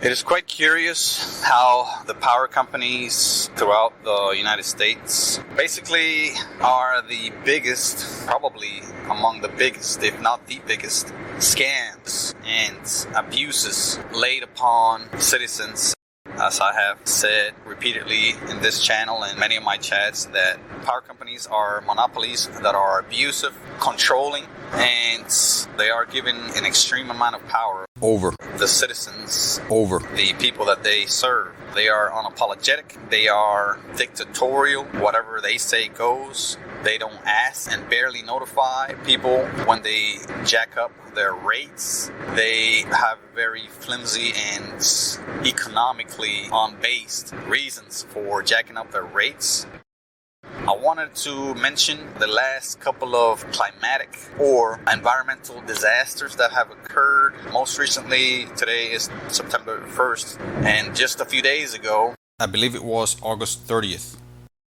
It is quite curious how the power companies throughout the United States basically are the biggest, probably among the biggest, if not the biggest, scams and abuses laid upon citizens. As I have said repeatedly in this channel and many of my chats, that power companies are monopolies that are abusive, controlling, and they are given an extreme amount of power over the citizens, over the people that they serve. They are unapologetic. They are dictatorial. Whatever they say goes. They don't ask and barely notify people when they jack up their rates. They have very flimsy and economically unbased reasons for jacking up their rates. I wanted to mention the last couple of climatic or environmental disasters that have occurred. Most recently, today is September 1st, and just a few days ago, I believe it was August 30th,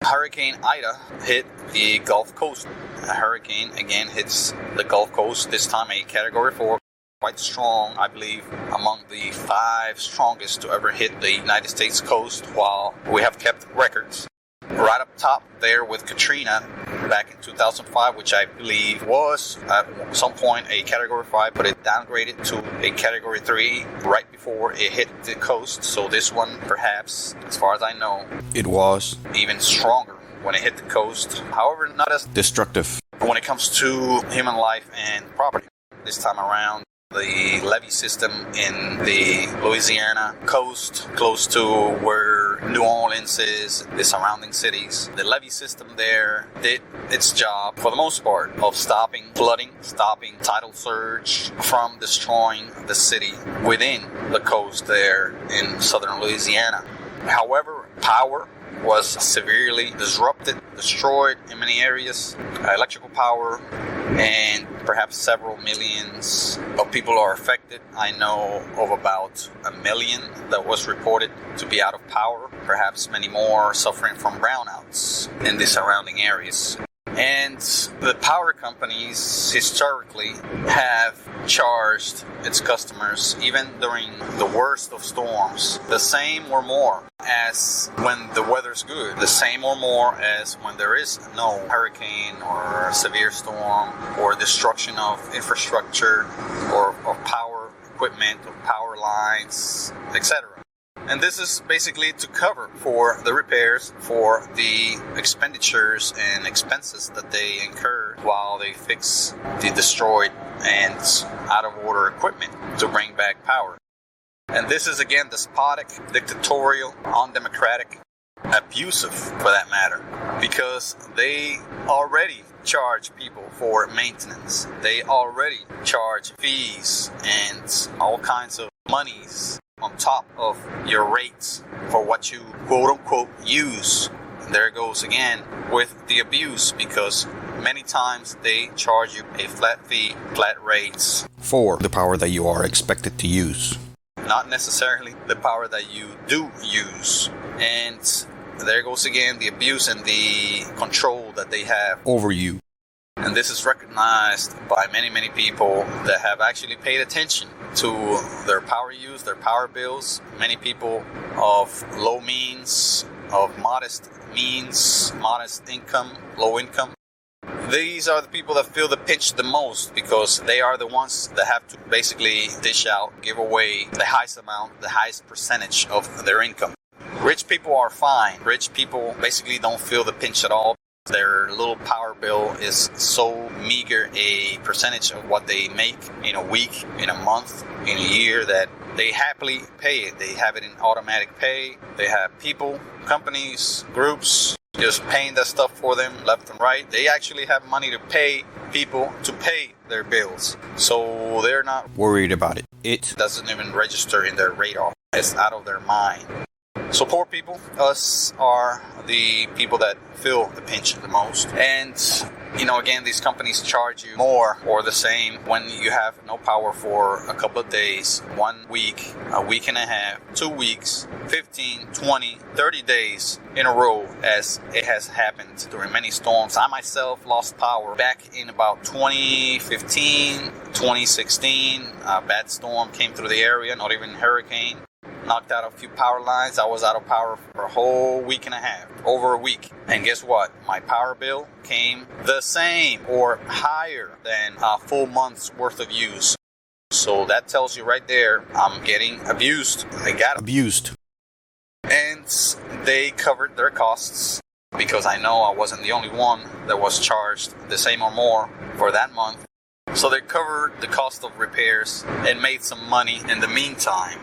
Hurricane Ida hit the Gulf Coast. A hurricane again hits the Gulf Coast, this time a Category 4. Quite strong, I believe, among the 5 strongest to ever hit the United States coast, while we have kept records. Right up top there with Katrina back in 2005, which I believe was at some point a Category 5, but it downgraded to a Category 3 right before it hit the coast. So this one, perhaps, as far as I know, it was even stronger when it hit the coast. However, not as destructive when it comes to human life and property. This time around, the levee system in the Louisiana coast, close to where New Orleans is, the surrounding cities. The levee system there did its job, for the most part, of stopping flooding, stopping tidal surge from destroying the city within the coast there in southern Louisiana. However, power was severely disrupted, destroyed in many areas. Electrical power, and perhaps several millions of people are affected. I know of about 1 million that was reported to be out of power, perhaps many more suffering from brownouts in the surrounding areas. And the power companies historically have charged its customers, even during the worst of storms, the same or more as when the weather's good, the same or more as when there is no hurricane or severe storm or destruction of infrastructure or of power equipment or power lines, etc. And this is basically to cover for the repairs, for the expenditures and expenses that they incur while they fix the destroyed and out of order equipment to bring back power. And this is again despotic, dictatorial, undemocratic, abusive for that matter, because they already charge people for maintenance. They already charge fees and all kinds of monies on top of your rates for what you quote-unquote use. And there it goes again with the abuse, because many times they charge you a flat fee, flat rates for the power that you are expected to use, not necessarily the power that you do use. And there goes again the abuse and the control that they have over you. And this is recognized by many, many people that have actually paid attention to their power use, their power bills. Many people of low means, of modest means, modest income, low income. These are the people that feel the pinch the most, because they are the ones that have to basically dish out, give away the highest amount, the highest percentage of their income. Rich people are fine. Rich people basically don't feel the pinch at all. Their little power bill is so meager a percentage of what they make in a week, in a month, in a year, that they happily pay it. They have it in automatic pay. They have people, companies, groups just paying that stuff for them left and right. They actually have money to pay people to pay their bills. So they're not worried about it. It doesn't even register in their radar. It's out of their mind. So poor people, us, are the people that feel the pinch the most. And, again, these companies charge you more or the same when you have no power for a couple of days, 1 week, a week and a half, 2 weeks, 15, 20, 30 days in a row, as it has happened during many storms. I myself lost power back in about 2015, 2016. A bad storm came through the area, not even hurricane. knocked out a few power lines. I was out of power for a whole week and a half, over a week. And guess what? My power bill came the same or higher than a full month's worth of use. So that tells you right there, I'm getting abused. I got abused. And they covered their costs because I know I wasn't the only one that was charged the same or more for that month. So they covered the cost of repairs and made some money in the meantime.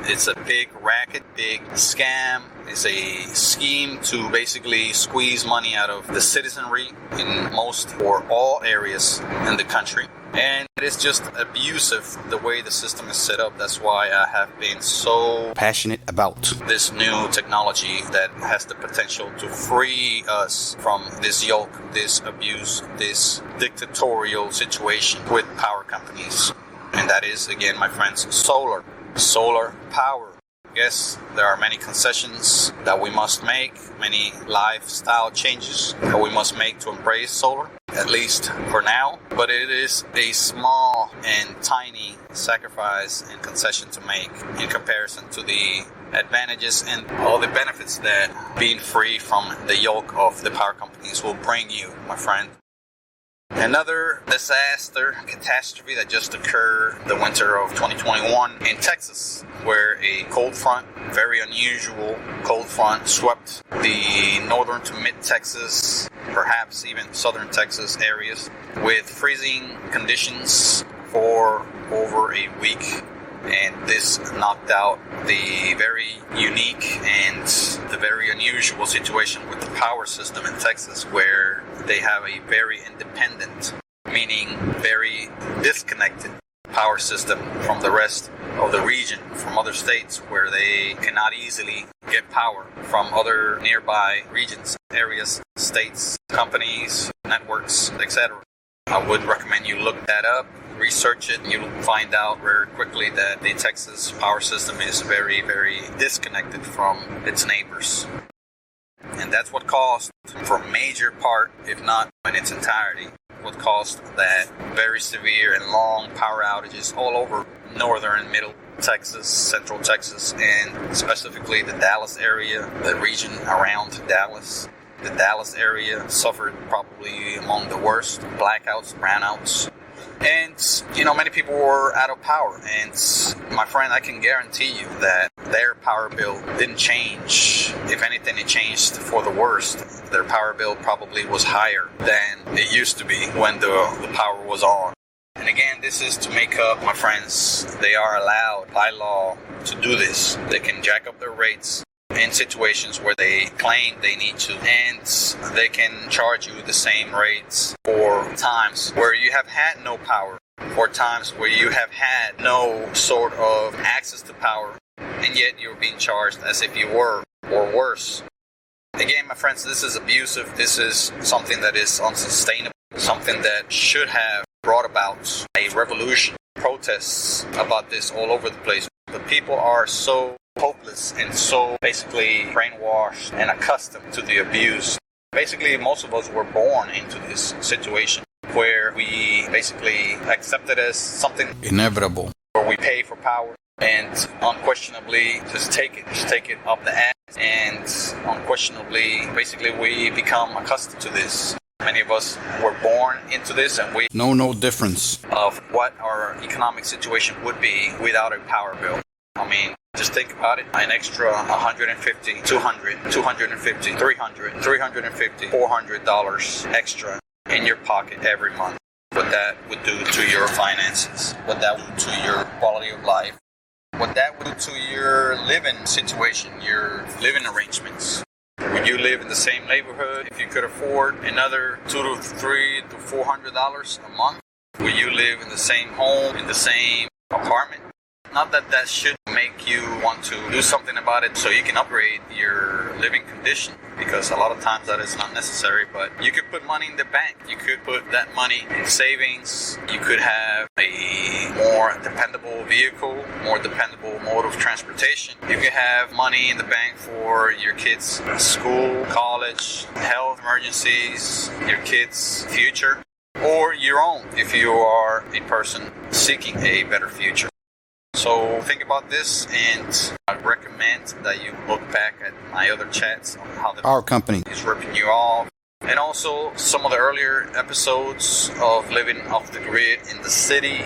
It's a big racket, big scam. It's a scheme to basically squeeze money out of the citizenry in most or all areas in the country. And it is just abusive the way the system is set up. That's why I have been so passionate about this new technology that has the potential to free us from this yoke, this abuse, this dictatorial situation with power companies. And that is, again, my friends, solar. Solar power. Yes, there are many concessions that we must make, many lifestyle changes that we must make to embrace solar, at least for now. But it is a small and tiny sacrifice and concession to make in comparison to the advantages and all the benefits that being free from the yoke of the power companies will bring you, my friend. Another disaster, catastrophe that just occurred the winter of 2021 in Texas, where a cold front, very unusual cold front, swept the northern to mid-Texas, perhaps even southern Texas areas, with freezing conditions for over a week. And this knocked out the very unique and the very unusual situation with the power system in Texas, where they have a very independent, meaning very disconnected power system from the rest of the region, from other states where they cannot easily get power from other nearby regions, areas, states, companies, networks, etc. I would recommend you look that up. Research it, and you'll find out very quickly that the Texas power system is very, very disconnected from its neighbors. And that's what caused, for a major part, if not in its entirety, what caused that very severe and long power outages all over northern and middle Texas, central Texas, and specifically the Dallas area, the region around Dallas. The Dallas area suffered probably among the worst blackouts, brownouts. And, many people were out of power. And, my friend, I can guarantee you that their power bill didn't change. If anything, it changed for the worst. Their power bill probably was higher than it used to be when the power was on. And again, this is to make up, my friends, they are allowed by law to do this. They can jack up their rates in situations where they claim they need to, and they can charge you the same rates for times where you have had no power, for times where you have had no sort of access to power, and yet you're being charged as if you were, or worse. Again, my friends, this is abusive. This is something that is unsustainable, something that should have brought about a revolution, protests about this all over the place. But people are so hopeless and so basically brainwashed and accustomed to the abuse. Basically, most of us were born into this situation where we basically accept it as something inevitable, where we pay for power and unquestionably just take it up the ass, and unquestionably basically we become accustomed to this. Many of us were born into this, and we know no difference of what our economic situation would be without a power bill. I mean, just think about it. An extra $150, $200, $250, $300, $350, $400 extra in your pocket every month. What that would do to your finances, what that would do to your quality of life, what that would do to your living situation, your living arrangements. Would you live in the same neighborhood if you could afford another $200 to $300 to $400 a month? Would you live in the same home, in the same apartment? Not that that should make you want to do something about it so you can upgrade your living condition, because a lot of times that is not necessary, but you could put money in the bank. You could put that money in savings. You could have a more dependable vehicle, more dependable mode of transportation. You could have money in the bank for your kids' school, college, health emergencies, your kids' future, or your own if you are a person seeking a better future. So think about this and recommend that you look back at my other chats on how our company is ripping you off. And also some of the earlier episodes of living off the grid in the city,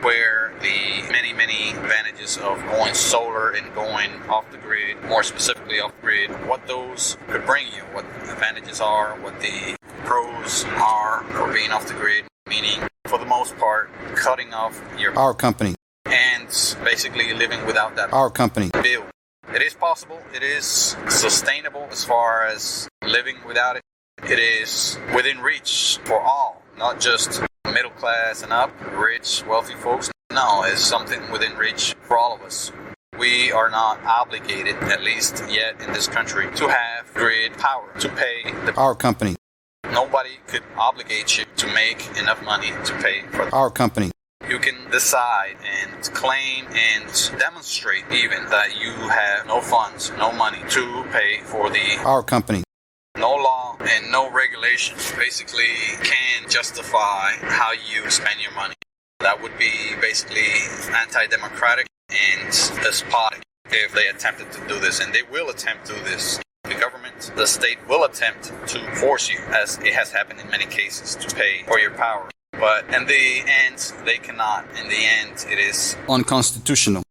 where the many advantages of going solar and going off the grid, more specifically off the grid, what those could bring you, what the advantages are, what the pros are for being off the grid, meaning for the most part cutting off our company and basically living without that our company bill. It is possible, it is sustainable as far as living without it. It is within reach for all, not just middle class and up, rich, wealthy folks. No, it's something within reach for all of us. We are not obligated, at least yet in this country, to have grid power, to pay our company. Nobody could obligate you to make enough money to pay for our company. You can decide and claim and demonstrate even that you have no funds, no money to pay for our company. No law and no regulation basically can justify how you spend your money. That would be basically anti-democratic and despotic if they attempted to do this, and they will attempt to do this. The government, the state will attempt to force you, as it has happened in many cases, to pay for your power. But in the end, they cannot. In the end, it is unconstitutional.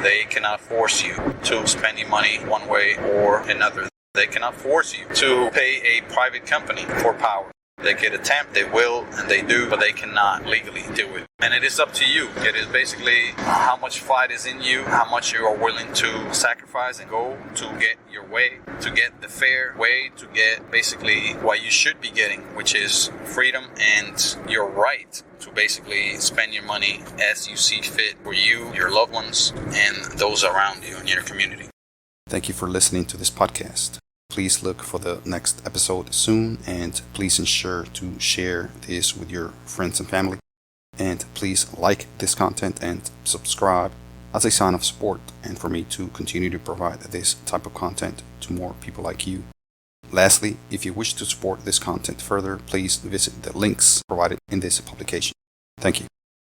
They cannot force you to spend your money one way or another. They cannot force you to pay a private company for power. They could attempt, they will, and they do, but they cannot legally do it. And it is up to you. It is basically how much fight is in you, how much you are willing to sacrifice and go to get your way, to get the fair way, to get basically what you should be getting, which is freedom and your right to basically spend your money as you see fit for you, your loved ones, and those around you in your community. Thank you for listening to this podcast. Please look for the next episode soon, and please ensure to share this with your friends and family. And please like this content and subscribe as a sign of support and for me to continue to provide this type of content to more people like you. Lastly, if you wish to support this content further, please visit the links provided in this publication. Thank you.